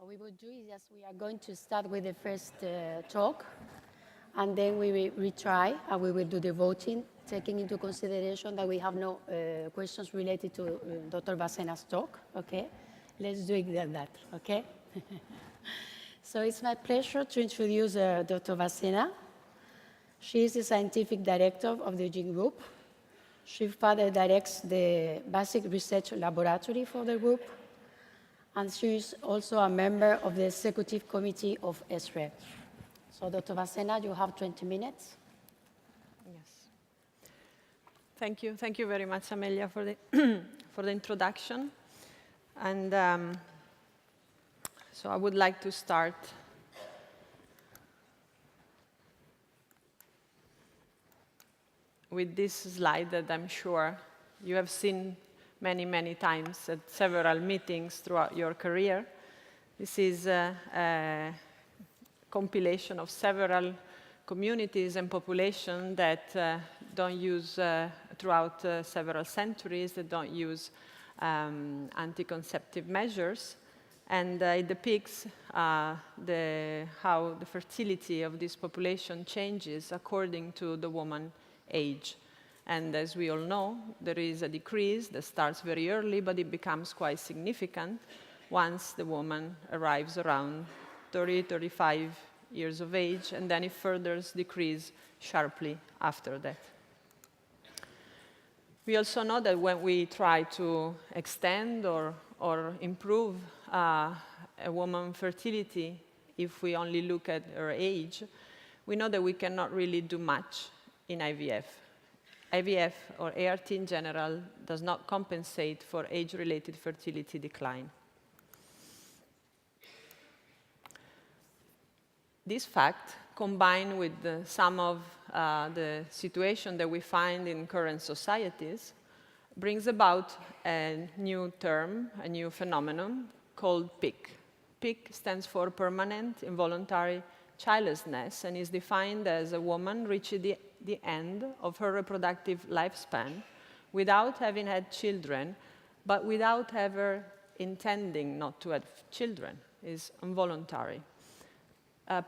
we would do is just we are going to start with the first talk, and then we will retry, and we will do the voting, taking into consideration that we have no questions related to Dr. Vassena's talk, okay? Let's do it like that, okay? So it's my pleasure to introduce Dr. Vassena. She is the scientific director of the Eugin Group. She further directs the basic research laboratory for the group, and she is also a member of the executive committee of ESRE. So, Dr. Vassena, you have 20 minutes. Yes. Thank you. Thank you very much, Amelia, for the, for the introduction. And so I would like to start with this slide that I'm sure you have seen many, many times at several meetings throughout your career. This is a compilation of several communities and populations that don't use, throughout several centuries, that don't use anti-conceptive measures. And it depicts how the fertility of this population changes according to the woman's age. And as we all know, there is a decrease that starts very early, but it becomes quite significant once the woman arrives around 30, 35 years of age, and then it further decreases sharply after that. We also know that when we try to extend or improve a woman's fertility, if we only look at her age, we know that we cannot really do much in IVF. IVF, or ART in general, does not compensate for age-related fertility decline. This fact, combined with some of the situation that we find in current societies, brings about a new term, a new phenomenon called PIC. PIC stands for permanent involuntary childlessness, and is defined as a woman reaching the end of her reproductive lifespan without having had children, but without ever intending not to have children. Is involuntary.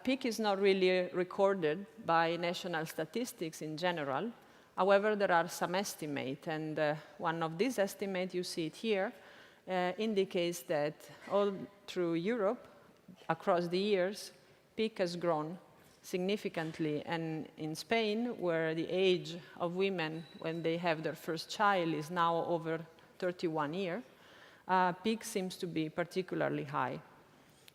PIC is not really recorded by national statistics in general. However, there are some estimates, and one of these estimates, you see it here, indicates that all through Europe, across the years, PIC has grown significantly, and in Spain, where the age of women when they have their first child is now over 31 years, PIC seems to be particularly high.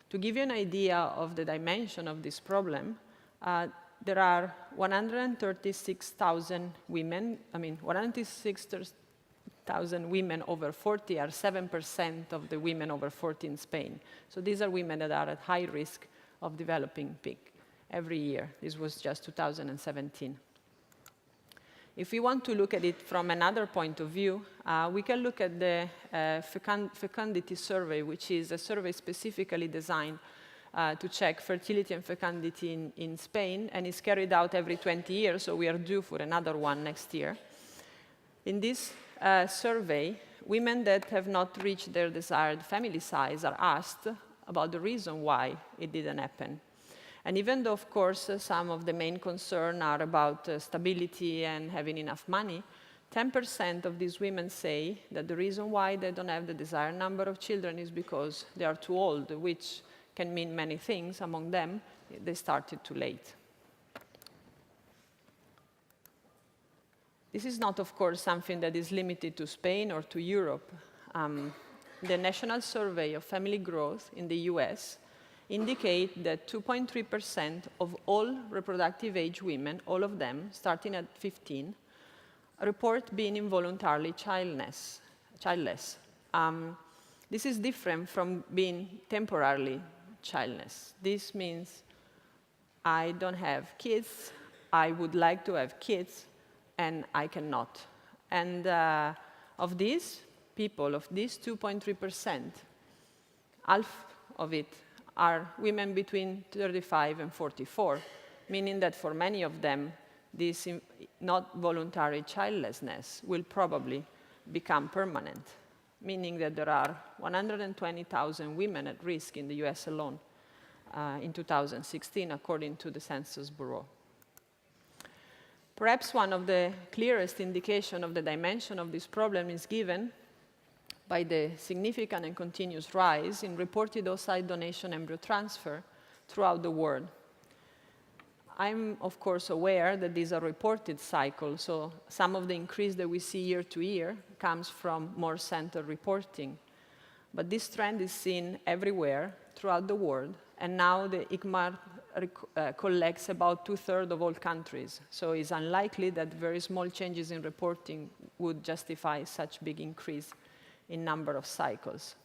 To give you an idea of the dimension of this problem, there are 136,000 women, 136,000 women over 40 are 7% of the women over 40 in Spain. So these are women that are at high risk of developing PIC every year. This was just 2017. If we want to look at it from another point of view, we can look at the fecundity survey, which is a survey specifically designed to check fertility and fecundity in Spain, and is carried out every 20 years, so we are due for another one next year. In this survey, women that have not reached their desired family size are asked about the reason why it didn't happen. And even though, of course, some of the main concerns are about stability and having enough money, 10% of these women say that the reason why they don't have the desired number of children is because they are too old, which can mean many things. Among them, they started too late. This is not, of course, something that is limited to Spain or to Europe. The National Survey of Family Growth in the US indicate that 2.3% of all reproductive age women, all of them, starting at 15, report being involuntarily childless. This is different from being temporarily childless. This means I don't have kids, I would like to have kids, and I cannot. And of these people, of these 2.3%, half of it are women between 35 and 44, meaning that for many of them, this not voluntary childlessness will probably become permanent. meaning that there are 120,000 women at risk in the US alone in 2016, according to the Census Bureau. Perhaps one of the clearest indications of the dimension of this problem is given by the significant and continuous rise in reported oocyte donation embryo transfer throughout the world. I'm, of course, aware that these are reported cycles, so some of the increase that we see year to year comes from more centered reporting. But this trend is seen everywhere throughout the world, and now the EBART collects about 2/3 of all countries. So it's unlikely that very small changes in reporting would justify such big increase in number of cycles.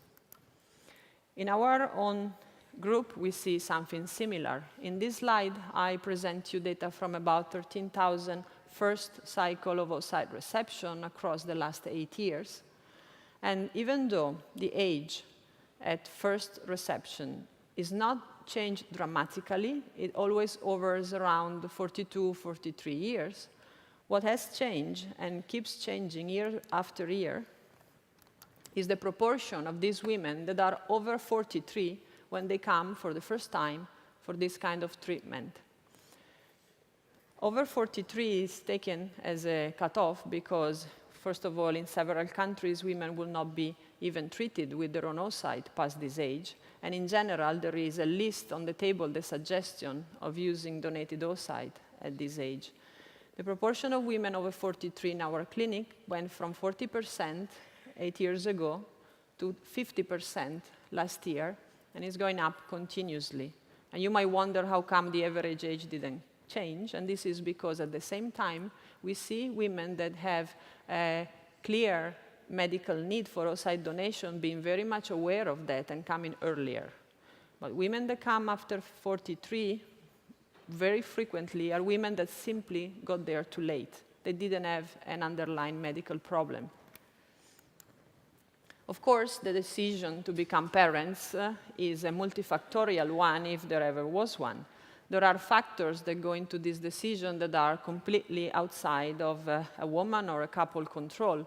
In our own group, we see something similar. In this slide, I present you data from about 13,000 first cycle of oocyte reception across the last 8 years. And even though the age at first reception is not changed dramatically, it always hovers around 42, 43 years. What has changed and keeps changing year after year is the proportion of these women that are over 43 when they come for the first time for this kind of treatment. Over 43 is taken as a cutoff because, first of all, in several countries, women will not be even treated with their own oocyte past this age. And in general, there is a list on the table, the suggestion of using donated oocyte at this age. The proportion of women over 43 in our clinic went from 40% 8 years ago to 50% last year, and it's going up continuously. And you might wonder how come the average age didn't change, and this is because at the same time, we see women that have a clear medical need for oocyte donation being very much aware of that and coming earlier. But women that come after 43 very frequently are women that simply got there too late. They didn't have an underlying medical problem. Of course, the decision to become parents is a multifactorial one, if there ever was one. There are factors that go into this decision that are completely outside of a woman or a couple control.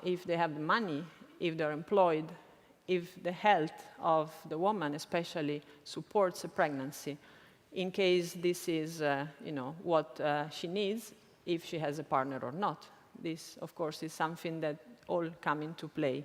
If they have the money, if they're employed, if the health of the woman especially supports a pregnancy, in case this is what she needs, if she has a partner or not. This, of course, is something that all come into play.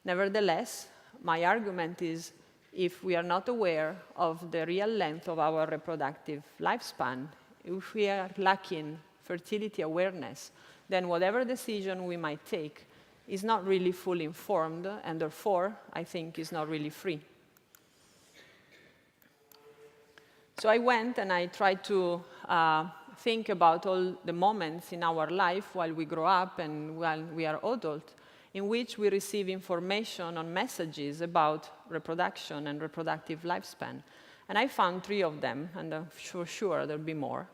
Nevertheless, my argument is if we are not aware of the real length of our reproductive lifespan, if we are lacking fertility awareness, then whatever decision we might take is not really fully informed, and therefore, I think, is not really free. So I went and I tried to think about all the moments in our life while we grow up and while we are adult, in which we receive information on messages about reproduction and reproductive lifespan. And I found 3 of them, and I'm sure there'll be more.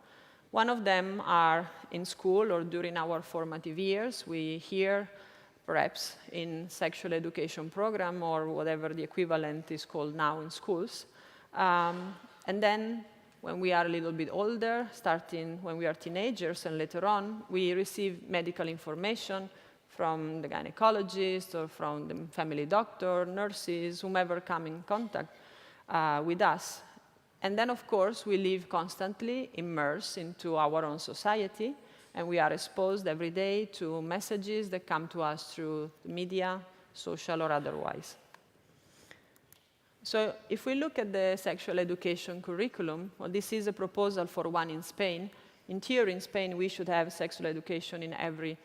One of them are in school or during our formative years. We hear, perhaps in sexual education program or whatever the equivalent is called now in schools. And then when we are a little bit older, starting when we are teenagers and later on, we receive medical information from the gynecologist or from the family doctor, nurses, whomever come in contact with us. And then, of course, we live constantly immersed into our own society, and we are exposed every day to messages that come to us through the media, social or otherwise. So if we look at the sexual education curriculum, well, this is a proposal for one in Spain. In theory, in Spain, we should have sexual education in every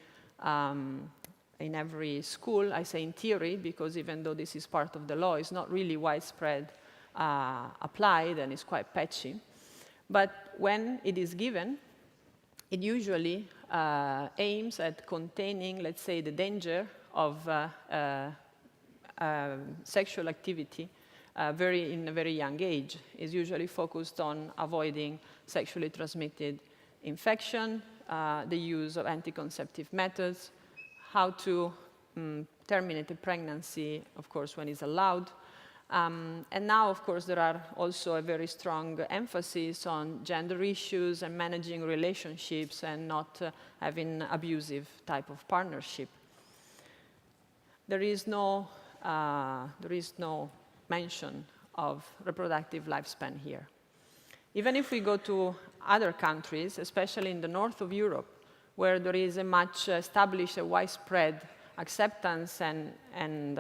school. I say in theory because even though this is part of the law, it's not really widespread applied and it's quite patchy. But when it is given, it usually aims at containing, let's say, the danger of sexual activity in a very young age. Is usually focused on avoiding sexually transmitted infection, the use of anticonceptive methods, how to terminate a pregnancy, of course, when it's allowed. And now, of course, there are also a very strong emphasis on gender issues and managing relationships and not having abusive type of partnership. there is no mention of reproductive lifespan here. Even if we go to other countries, especially in the north of Europe, where there is a much established, widespread acceptance and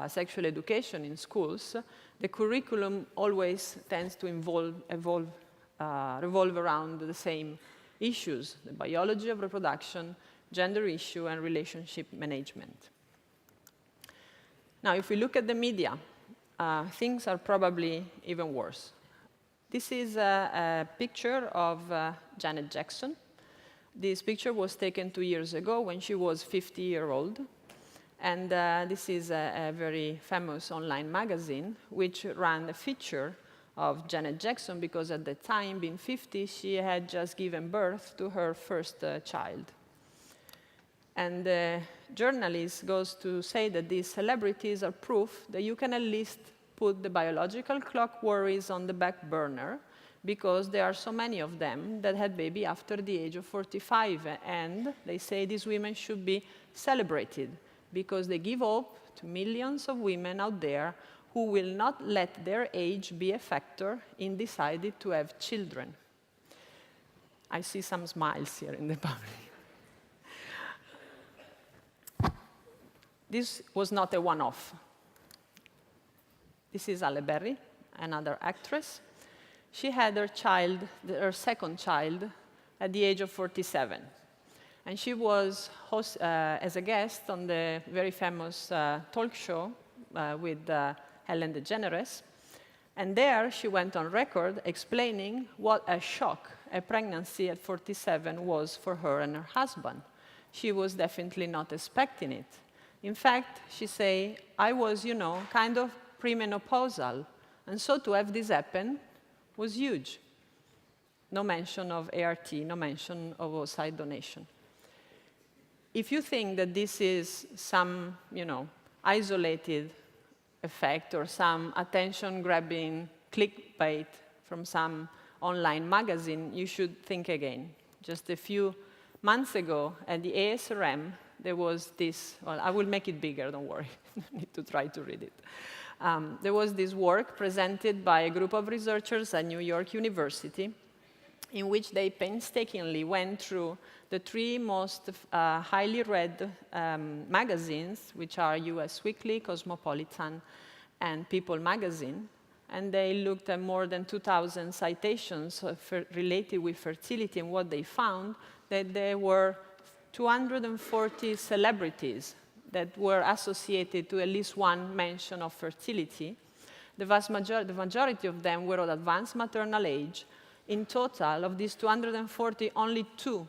sexual education in schools, the curriculum always tends to revolve around the same issues: the biology of reproduction, gender issue, and relationship management. Now, if we look at the media, things are probably even worse. This is a picture of Janet Jackson. This picture was taken 2 years ago when she was 50-year-old. And this is a very famous online magazine which ran a feature of Janet Jackson because at the time, being 50, she had just given birth to her first child. And the journalist goes to say that these celebrities are proof that you can at least put the biological clock worries on the back burner, because there are so many of them that had baby after the age of 45. And they say these women should be celebrated because they give hope to millions of women out there who will not let their age be a factor in deciding to have children. I see some smiles here in the public. This was not a one-off. This is Halle Berry, another actress. She had her second child, at the age of 47. And she was as a guest on the very famous talk show with Ellen DeGeneres. And there she went on record explaining what a shock a pregnancy at 47 was for her and her husband. She was definitely not expecting it. In fact, she said, I was, kind of premenopausal. And so to have this happen was huge. No mention of ART, no mention of oocyte donation. If you think that this is some, isolated effect or some attention-grabbing clickbait from some online magazine, you should think again. Just a few months ago at the ASRM, there was this, well, I will make it bigger, don't worry. You need to try to read it. There was this work presented by a group of researchers at New York University in which they painstakingly went through the 3 most highly read magazines, which are US Weekly, Cosmopolitan, and People magazine. And they looked at more than 2,000 citations related with fertility, and what they found, that there were 240 celebrities that were associated to at least one mention of fertility. The majority of them were of advanced maternal age. In total, of these 240, only 2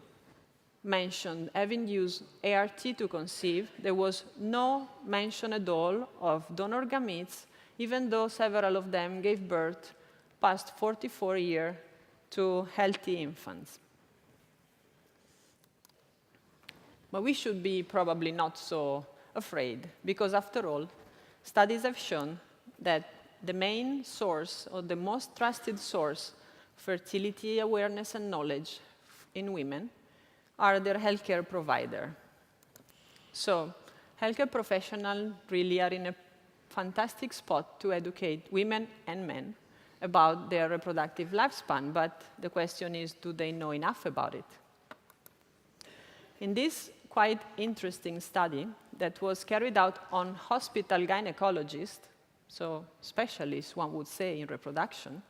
mentioned having used ART to conceive. There was no mention at all of donor gametes, even though several of them gave birth past 44 years to healthy infants. But we should be probably not so afraid, because after all, studies have shown that the main source, or the most trusted source, fertility awareness and knowledge in women are their healthcare provider. So healthcare professionals really are in a fantastic spot to educate women and men about their reproductive lifespan, but the question is, do they know enough about it? In this quite interesting study that was carried out on hospital gynecologists, so specialists, one would say, in reproduction,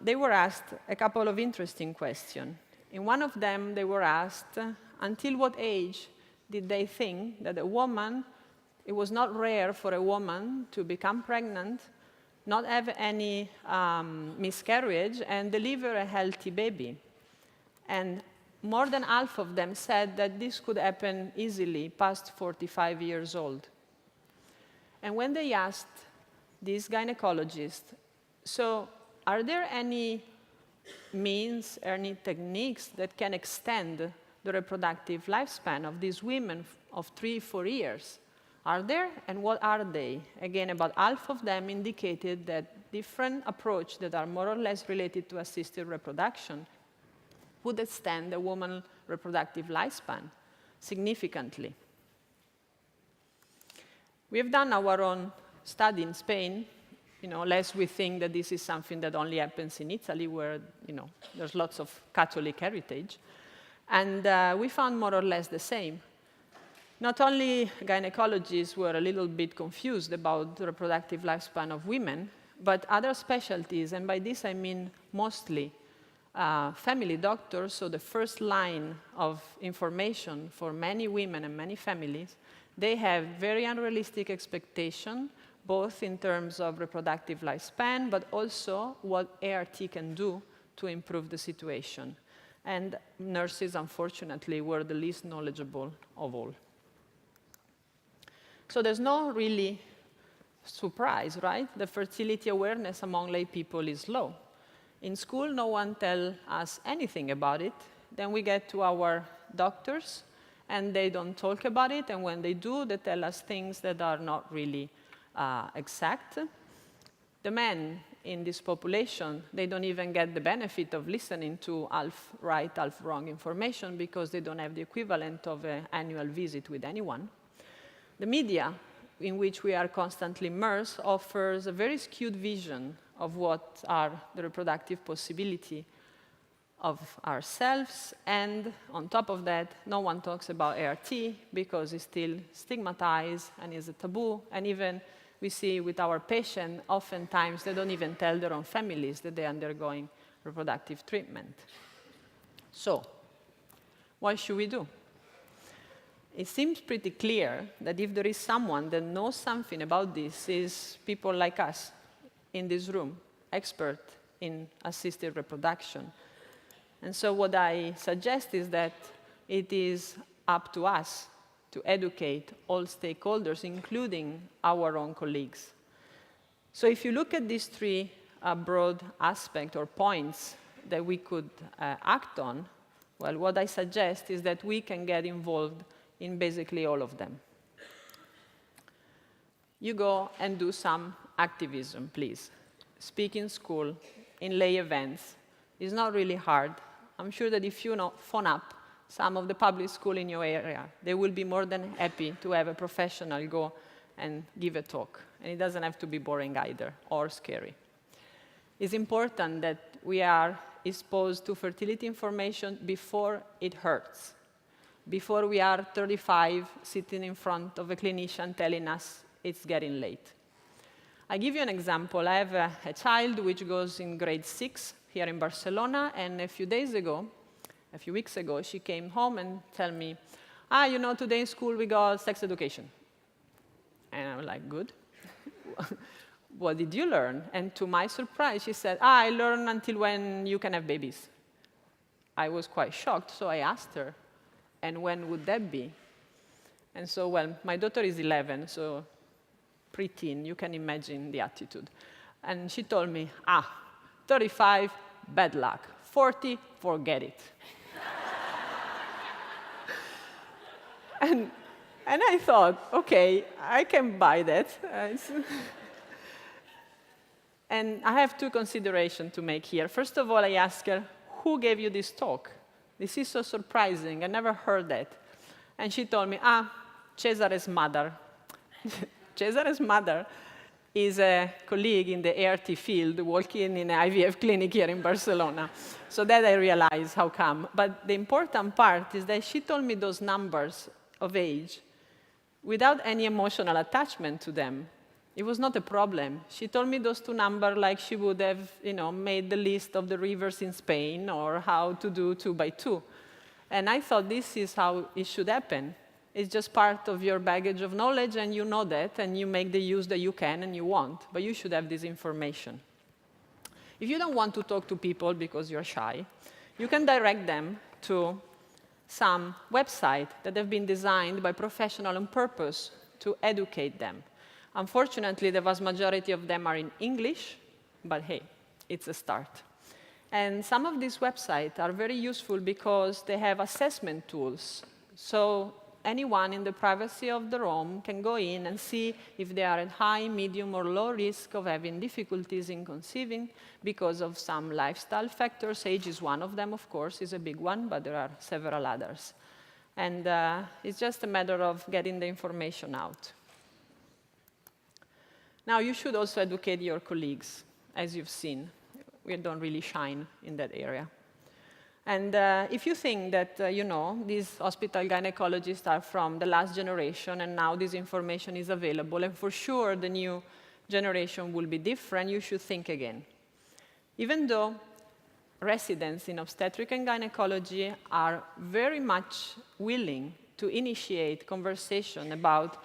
they were asked a couple of interesting questions. In one of them, they were asked, until what age did they think that a woman, it was not rare for a woman to become pregnant, not have any miscarriage, and deliver a healthy baby? And more than half of them said that this could happen easily past 45 years old. And when they asked these gynecologists, so are there any means, any techniques that can extend the reproductive lifespan of these women of 3-4 years? Are there, and what are they? Again, about half of them indicated that different approaches that are more or less related to assisted reproduction would extend a woman's reproductive lifespan significantly. We have done our own study in Spain, lest we think that this is something that only happens in Italy, where there's lots of Catholic heritage. And we found more or less the same. Not only gynecologists were a little bit confused about the reproductive lifespan of women, but other specialties, and by this I mean mostly family doctors, so the first line of information for many women and many families, they have very unrealistic expectations, both in terms of reproductive lifespan, but also what ART can do to improve the situation. And nurses, unfortunately, were the least knowledgeable of all. So there's no really surprise, right? The fertility awareness among lay people is low. In school, no one tells us anything about it. Then we get to our doctors, and they don't talk about it. And when they do, they tell us things that are not really exact. The men in this population, they don't even get the benefit of listening to half right, half wrong information because they don't have the equivalent of an annual visit with anyone. The media, in which we are constantly immersed, offers a very skewed vision of what are the reproductive possibility of ourselves, and on top of that, no one talks about ART because it's still stigmatized and is a taboo, and even we see with our patients, oftentimes they don't even tell their own families that they're undergoing reproductive treatment. So, what should we do? It seems pretty clear that if there is someone that knows something about this, is people like us in this room, expert in assisted reproduction. And so what I suggest is that it is up to us to educate all stakeholders, including our own colleagues. So if you look at these three broad aspects or points that we could act on, well, what I suggest is that we can get involved in basically all of them. You go and do some activism, please. Speak in school, in lay events. It's not really hard. I'm sure that if you phone up some of the public schools in your area, they will be more than happy to have a professional go and give a talk. And it doesn't have to be boring either, or scary. It's important that we are exposed to fertility information before it hurts, before we are 35 sitting in front of a clinician telling us it's getting late. I give you an example. I have a child which goes in grade 6 here in Barcelona, and a few weeks ago, she came home and told me, today in school we got sex education. And I'm like, good. What did you learn? And to my surprise, she said, I learned until when you can have babies. I was quite shocked, so I asked her, and when would that be? And so, well, my daughter is 11, so preteen, you can imagine the attitude. And she told me, 35, bad luck. 40, forget it. and I thought, okay, I can buy that. And I have two considerations to make here. First of all, I asked her, who gave you this talk? This is so surprising. I never heard that. And she told me, Cesare's mother. Cesare's mother is a colleague in the ART field working in an IVF clinic here in Barcelona. So that I realized how come. But the important part is that she told me those numbers of age without any emotional attachment to them. It was not a problem. She told me those two numbers like she would have, made the list of the rivers in Spain or how to do 2 by 2. And I thought this is how it should happen. It's just part of your baggage of knowledge, and you know that, and you make the use that you can and you want, but you should have this information. If you don't want to talk to people because you're shy, you can direct them to some websites that have been designed by professionals on purpose to educate them. Unfortunately, the vast majority of them are in English, but hey, it's a start. And some of these websites are very useful because they have assessment tools. So anyone in the privacy of their home can go in and see if they are at high, medium, or low risk of having difficulties in conceiving because of some lifestyle factors. Age is one of them, of course, is a big one, but there are several others. And it's just a matter of getting the information out. Now, you should also educate your colleagues, as you've seen. We don't really shine in that area. And if you think that, these hospital gynecologists are from the last generation and now this information is available, and for sure the new generation will be different, you should think again. Even though residents in obstetric and gynecology are very much willing to initiate conversation about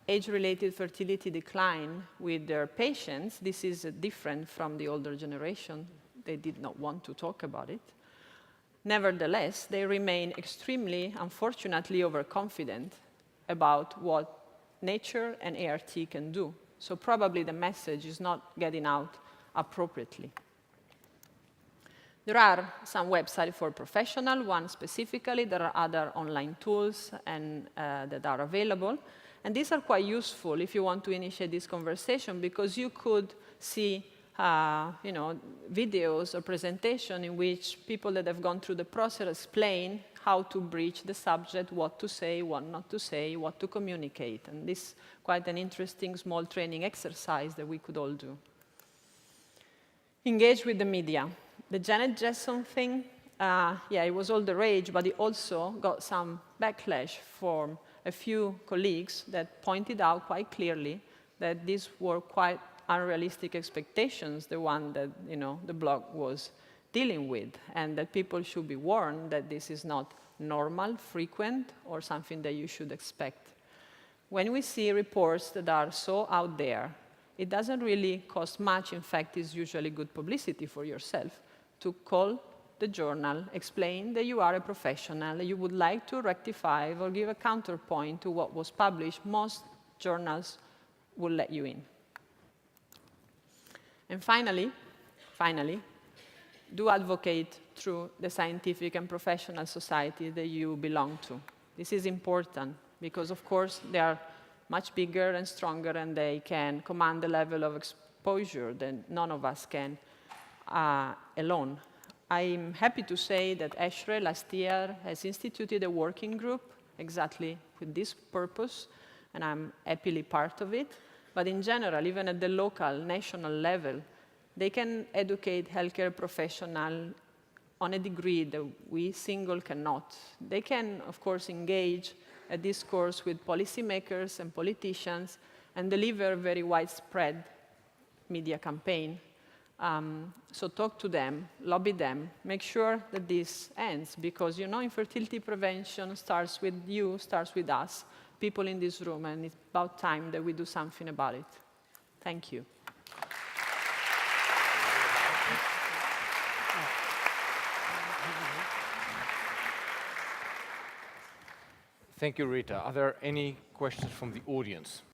age-related fertility decline with their patients, this is different from the older generation. They did not want to talk about it. Nevertheless, they remain extremely, unfortunately, overconfident about what nature and ART can do. So probably the message is not getting out appropriately. There are some websites for professionals, one specifically. There are other online tools that are available. And these are quite useful if you want to initiate this conversation, because you could see videos or presentation in which people that have gone through the process explain how to breach the subject, what to say, what not to say, what to communicate. And this is quite an interesting small training exercise that we could all do. Engage with the media. The Janet Jackson thing, it was all the rage, but it also got some backlash from a few colleagues that pointed out quite clearly that these were quite unrealistic expectations, the one that the blog was dealing with, and that people should be warned that this is not normal, frequent, or something that you should expect. When we see reports that are so out there, it doesn't really cost much. In fact, it's usually good publicity for yourself to call the journal, explain that you are a professional, you would like to rectify or give a counterpoint to what was published. Most journals will let you in. And finally, do advocate through the scientific and professional society that you belong to. This is important because, of course, they are much bigger and stronger, and they can command a level of exposure that none of us can alone. I'm happy to say that ESHRE last year has instituted a working group exactly with this purpose, and I'm happily part of it. But in general, even at the local, national level, they can educate healthcare professionals on a degree that we single cannot. They can, of course, engage a discourse with policymakers and politicians and deliver very widespread media campaign. So talk to them, lobby them, make sure that this ends, because infertility prevention starts with you, starts with us, people in this room, and it's about time that we do something about it. Thank you. Thank you, Rita. Are there any questions from the audience?